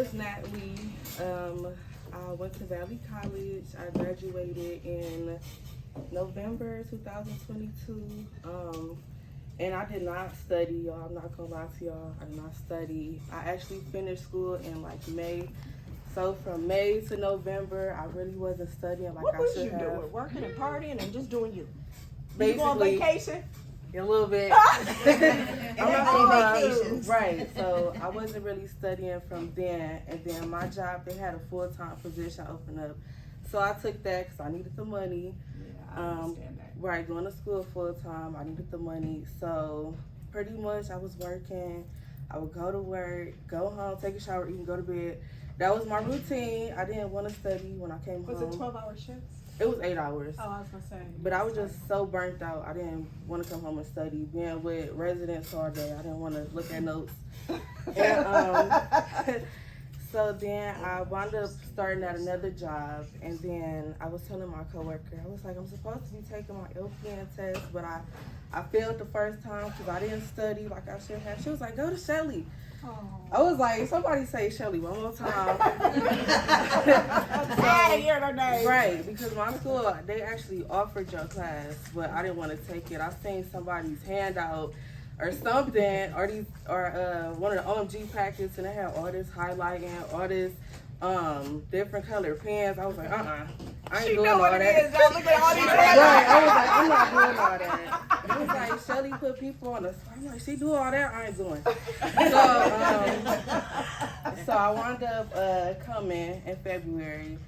is Natalie. I went to Valley College. I graduated in November 2022. And I did not study, y'all. I'm not gonna lie to y'all. I did not study. I actually finished school in like May. So from May to November, I really wasn't studying like I should have. What was you doing? Working and partying and just doing you? Basically, you go on vacation? A little bit. I'm not gonna right. So I wasn't really studying from then. And then my job, they had a full-time position open up. So I took that because I needed the money. Yeah, I understand that. Right, going to school full-time. I needed the money. So pretty much I was working. I would go to work, go home, take a shower, eat, and go to bed. That was my routine. I didn't want to study when I came home. Was it 12-hour shifts? It was 8 hours. Oh, I was going to say. But I was just so burnt out. I didn't want to come home and study. Being with residents all day, I didn't want to look at notes. And so then I wound up starting at another job. And then I was telling my coworker, I was like, I'm supposed to be taking my LPN test, but I failed the first time because I didn't study like I should have. She was like, go to Shelly. Oh. I was like, somebody say Shelly one more time. Right, because my school, they actually offered your class, but I didn't want to take it. I seen somebody's handout or something, or one of the OMG packets, and they had all this highlighting, all this different color pens. I was like, I ain't doing all that. Look at all these right, I was like, I'm not doing all that. It was like, Shelly put people on the spot. I'm like, she do all that? I ain't doing. So I wound up coming in February.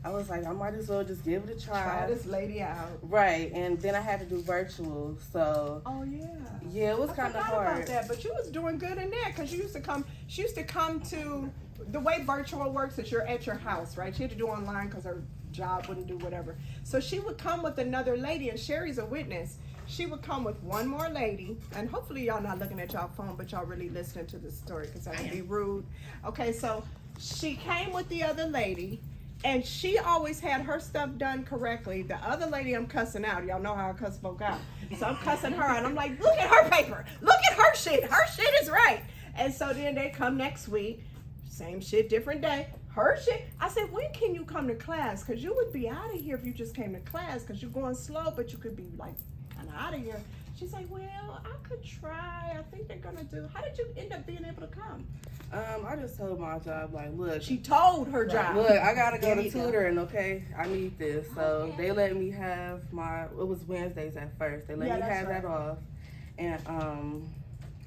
I was like, I might as well just give it a try. Try this lady out. Right, and then I had to do virtual, so. Oh yeah. Yeah, it was kind of hard. About that, but you was doing good in there because she used to come to, the way virtual works is you're at your house, right? She had to do online because her job wouldn't do whatever. So she would come with another lady, and Sherry's a witness. She would come with one more lady, and hopefully y'all not looking at y'all phone, but y'all really listening to the story because I can be rude. Okay, so she came with the other lady, and she always had her stuff done correctly. The other lady I'm cussing out. Y'all know how I cuss folk out. So I'm cussing her, and I'm like, look at her paper. Look at her shit. Her shit is right. And so then they come next week. Same shit, different day. Her shit. I said, when can you come to class? Because you would be out of here if you just came to class because you're going slow, but you could be like kind of out of here. She's like, well, I could try. I think they're going to do. How did you end up being able to come? I just told my job, like, look. She told her job. Look, I got to go to tutoring, okay? I need this. So they let me have it was Wednesdays at first. They let me have that off. And,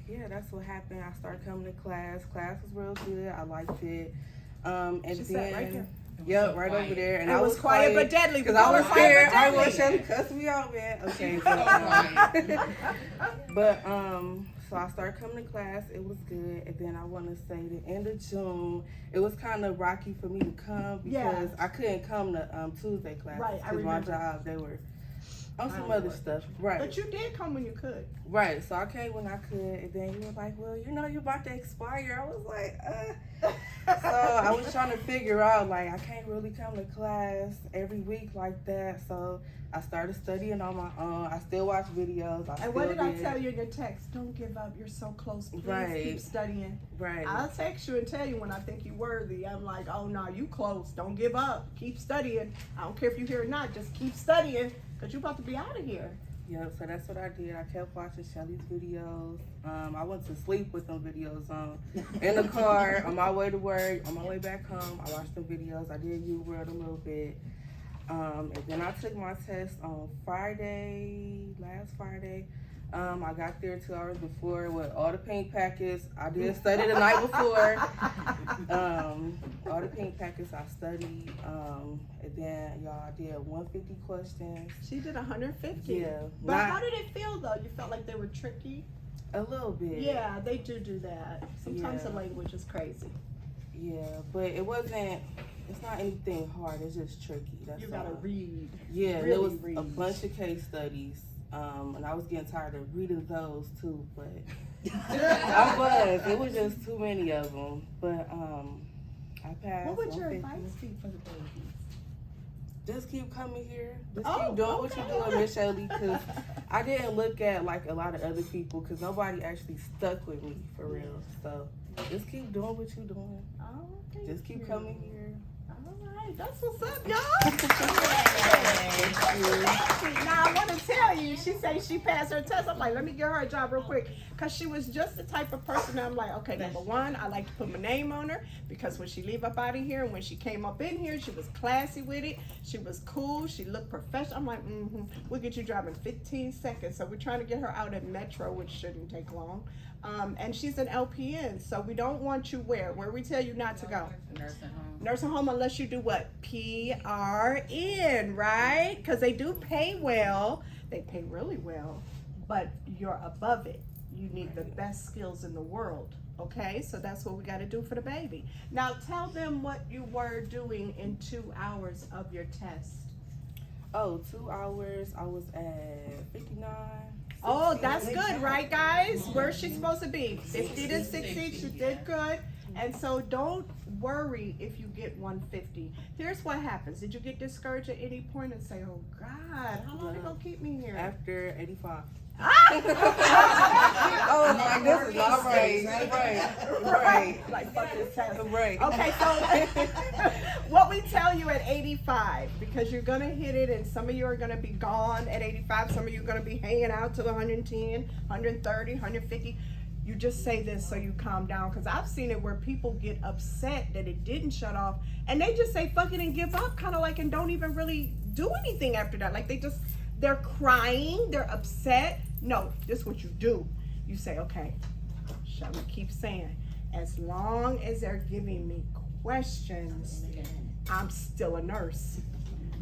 yeah, that's what happened. I started coming to class. Class was real good. I liked it. And she sat right there. Yep, right over there. And it was quiet but deadly. Because I was scared. I was trying to cuss me out, man. Okay. But, so I started coming to class. It was good. And then I want to say the end of June, it was kind of rocky for me to come because I couldn't come to Tuesday class. Right, because my job, they were on some other stuff. Right. But you did come when you could. Right. So I came when I could. And then you were like, well, you know, you're about to expire. I was like, So I was trying to figure out, like, I can't really come to class every week like that. So I started studying on my own. I still watch videos. And what did I tell you in your text? Don't give up. You're so close. Please keep studying. Right. I'll text you and tell you when I think you're worthy. I'm like, oh, no, you close. Don't give up. Keep studying. I don't care if you hear it or not. Just keep studying because you're about to be out of here. Yep, so that's what I did. I kept watching Shelly's videos. I went to sleep with them videos on in the car, on my way to work, on my way back home. I watched them videos. I did U-World a little bit. And then I took my test on last Friday. I got there 2 hours before with all the pink packets. I did study the night before. All the pink packets I studied. And then, y'all, I did 150 questions. She did 150? Yeah. But how did it feel, though? You felt like they were tricky? A little bit. Yeah, they do that. Sometimes the language is crazy. Yeah, but it's not anything hard. It's just tricky. That's you gotta read. Yeah, really there was a bunch of case studies. And I was getting tired of reading those too, but it was just too many of them. But I passed. What would your advice be for the babies? Just keep coming here. Just keep doing what you're doing, Miss Shelly, because I didn't look at like a lot of other people because nobody actually stuck with me for real. So just keep doing what you're doing. Oh. Just keep coming here. Alright, that's what's up, y'all. Now I want to tell you, she said she passed her test. I'm like, let me give her a job real quick. Because she was just the type of person that I'm like, okay, number one, I like to put my name on her. Because when she leave up out of here, and when she came up in here, she was classy with it. She was cool. She looked professional. I'm like, we'll get you driving 15 seconds. So we're trying to get her out at Metro, which shouldn't take long. And she's an LPN, so we don't want you where we tell you not to go. Nursing home unless you do what? PRN, right? Because they do pay well. They pay really well, but you're above it. You need the best skills in the world, okay? So that's what we got to do for the baby. Now tell them what you were doing in 2 hours of your test. Oh, 2 hours. I was at 59. Oh, that's good, right, guys? Where's she supposed to be? 50 to 60. She did good. And so don't worry if you get 150. Here's what happens. Did you get discouraged at any point and say, oh, God, how long are they going to keep me here? After 85. Oh, my goodness. All right. Right. Like, fuck this test. Right. Okay, so what we tell you at 85, because you're going to hit it, and some of you are going to be gone at 85. Some of you are going to be hanging out to 110, 130, 150. You just say this so you calm down, because I've seen it where people get upset that it didn't shut off, and they just say fuck it and give up, kind of like, and don't even really do anything after that. Like they're crying, they're upset. No, this is what you do. You say, okay, shall we keep saying, as long as they're giving me questions, I'm still a nurse.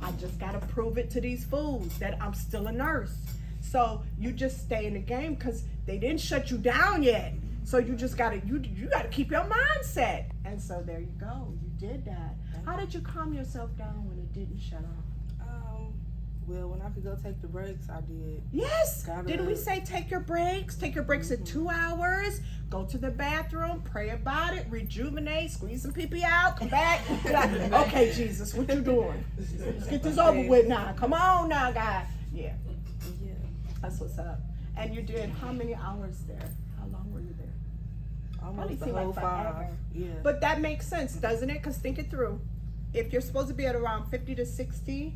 I just got to prove it to these fools that I'm still a nurse. So you just stay in the game because they didn't shut you down yet. So you just gotta you gotta keep your mindset. And so there you go. You did that. How did you calm yourself down when it didn't shut off? Well, when I could go take the breaks, I did. Yes. Didn't we say take your breaks? Take your breaks at 2 hours. Go to the bathroom, pray about it, rejuvenate, squeeze some pee-pee out, come back. Like, okay, Jesus, what you doing? Let's get this over with now. Come on now, guys. Yeah. That's what's up. And you did how many hours there? How long were you there? Almost the whole 5. Yeah. But that makes sense, doesn't it? Because think it through. If you're supposed to be at around 50 to 60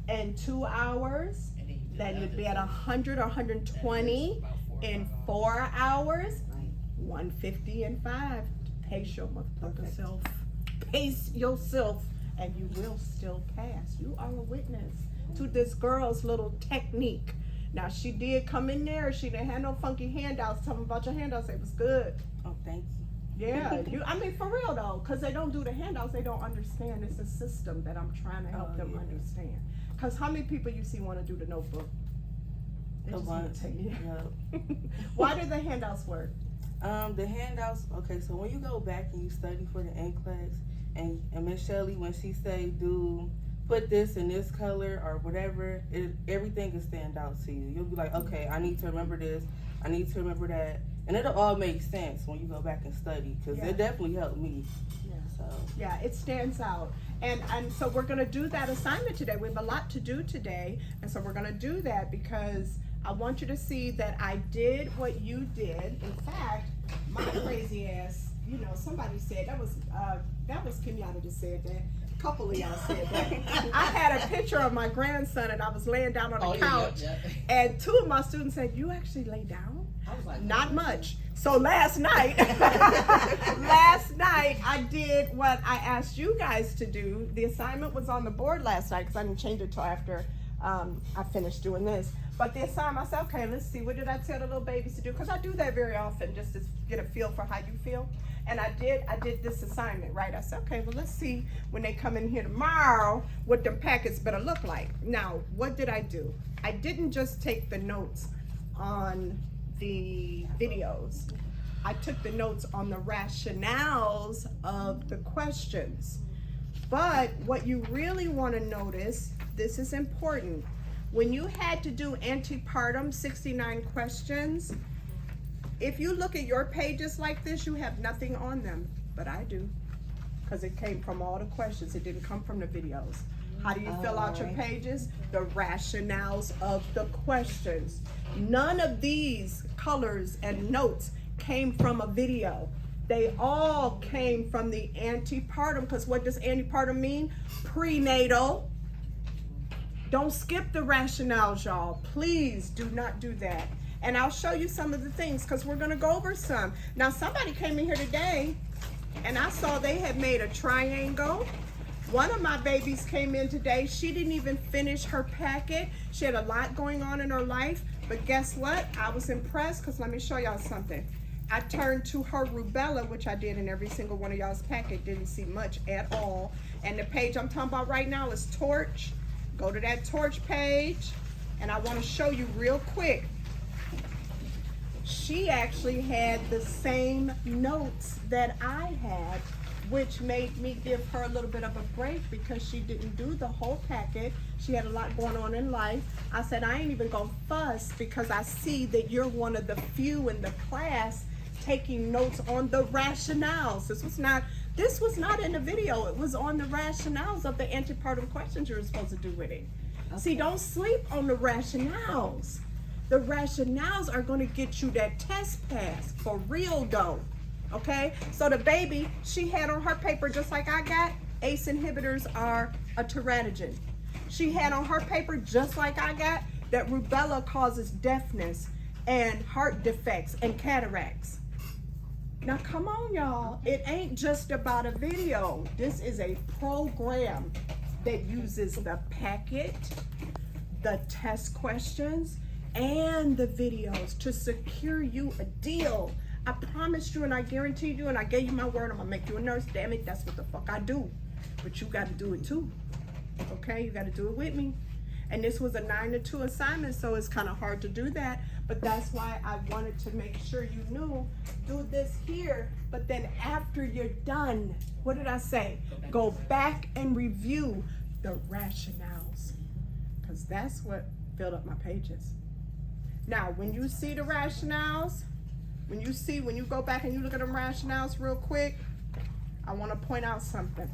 in 2 hours, then you'd be at 100 or 120 in 4 hours, 150 in 5. Pace your motherfucking self. Pace yourself, and you will still pass. You are a witness to this girl's little technique. Now, she did come in there. She didn't have no funky handouts. Tell them about your handouts. It was good. Oh, thank you. Yeah, I mean, for real, though, because they don't do the handouts. They don't understand. It's a system that I'm trying to help them understand. Because how many people you see want to do the notebook? They just want to take it. Why do the handouts work? The handouts, okay, so when you go back and you study for the NCLEX, and Miss Shelly, when she say put this in this color or whatever, everything will stand out to you. You'll be like, okay, I need to remember this, I need to remember that. And it'll all make sense when you go back and study, because it definitely helped me. Yeah, it stands out. And so we're going to do that assignment today. We have a lot to do today. And so we're going to do that because I want you to see that I did what you did. In fact, my crazy ass, somebody said, that was Kenyatta that said that. A couple of y'all said that. I had a picture of my grandson and I was laying down on the couch. And 2 of my students said, you actually lay down? I was like, not much. So last night, I did what I asked you guys to do. The assignment was on the board last night because I didn't change it till after I finished doing this. But the assignment, I said, okay, let's see, what did I tell the little babies to do? Because I do that very often just to get a feel for how you feel. And I did this assignment, right? I said, okay, well, let's see when they come in here tomorrow what their packets better look like. Now, what did I do? I didn't just take the notes on the videos. I took the notes on the rationales of the questions. But what you really want to notice, this is important. When you had to do antepartum 69 questions, if you look at your pages like this, you have nothing on them, but I do, because it came from all the questions. It didn't come from the videos. How do you fill out your pages? The rationales of the questions. None of these colors and notes came from a video. They all came from the antepartum, because what does antepartum mean? Prenatal. Don't skip the rationales, y'all. Please do not do that. And I'll show you some of the things, because we're going to go over some. Now, somebody came in here today, and I saw they had made a triangle. One of my babies came in today. She didn't even finish her packet. She had a lot going on in her life. But guess what? I was impressed, because let me show y'all something. I turned to her rubella, which I did in every single one of y'all's packet. Didn't see much at all. And the page I'm talking about right now is torch. Go to that torch page. And I want to show you real quick. She actually had the same notes that I had, which made me give her a little bit of a break, because she didn't do the whole packet. She had a lot going on in life. I said, I ain't even gonna fuss, because I see that you're one of the few in the class taking notes on the rationales. This was not in the video. It was on the rationales of the antepartum questions you were supposed to do with it. Okay. See, don't sleep on the rationales. The rationales are going to get you that test pass for real though. Okay, so the baby, she had on her paper, just like I got, ACE inhibitors are a teratogen. She had on her paper, just like I got, that rubella causes deafness and heart defects and cataracts. Now come on, y'all. It ain't just about a video. This is a program that uses the packet, the test questions, and the videos to secure you a deal. I promised you and I guaranteed you and I gave you my word, I'm gonna make you a nurse. Damn it, that's what the fuck I do. But you gotta do it too. Okay, you gotta do it with me. And this was a 9 to 2 assignment, so it's kind of hard to do that. But that's why I wanted to make sure you knew, do this here, but then after you're done, what did I say? Go back and review the rationales, because that's what filled up my pages. Now, when you see the rationales, when you go back and you look at them rationales real quick, I want to point out something.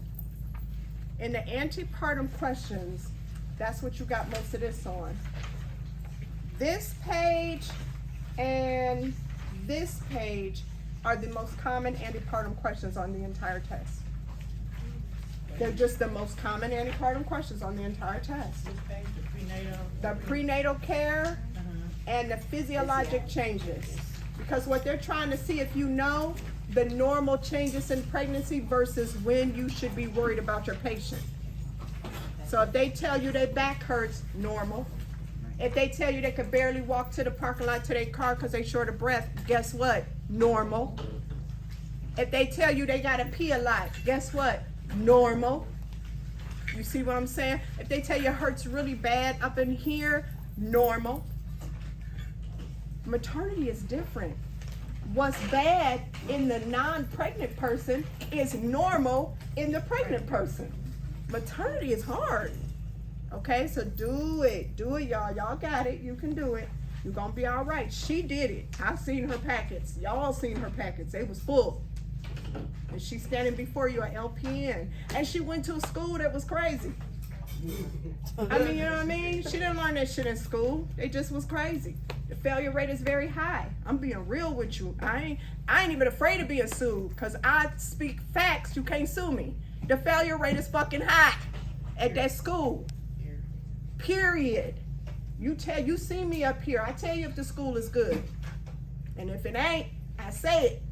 In the antepartum questions, that's what you got most of this on. This page and this page are the most common antepartum questions on the entire test. They're just the most common antepartum questions on the entire test. The prenatal care and the physiologic changes. Because what they're trying to see if you know the normal changes in pregnancy versus when you should be worried about your patient. So if they tell you their back hurts, normal. If they tell you they could barely walk to the parking lot to their car because they're short of breath, guess what? Normal. If they tell you they gotta pee a lot, guess what? Normal. You see what I'm saying? If they tell you it hurts really bad up in here, normal. Maternity is different. What's bad in the non-pregnant person is normal in the pregnant person. Maternity is hard. Okay, so do it, y'all. Y'all got it. You can do it. You're gonna be all right. She did it. I seen her packets. Y'all seen her packets. They was full. And she's standing before you at LPN. And she went to a school that was crazy. I mean, you know what I mean? She didn't learn that shit in school. It just was crazy. The failure rate is very high. I'm being real with you. I ain't even afraid of being sued, because I speak facts. You can't sue me. The failure rate is fucking high at that school. Period. You see me up here. I tell you if the school is good. And if it ain't, I say it.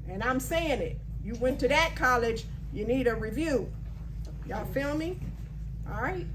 And I'm saying it. You went to that college, you need a review. Y'all feel me? All right.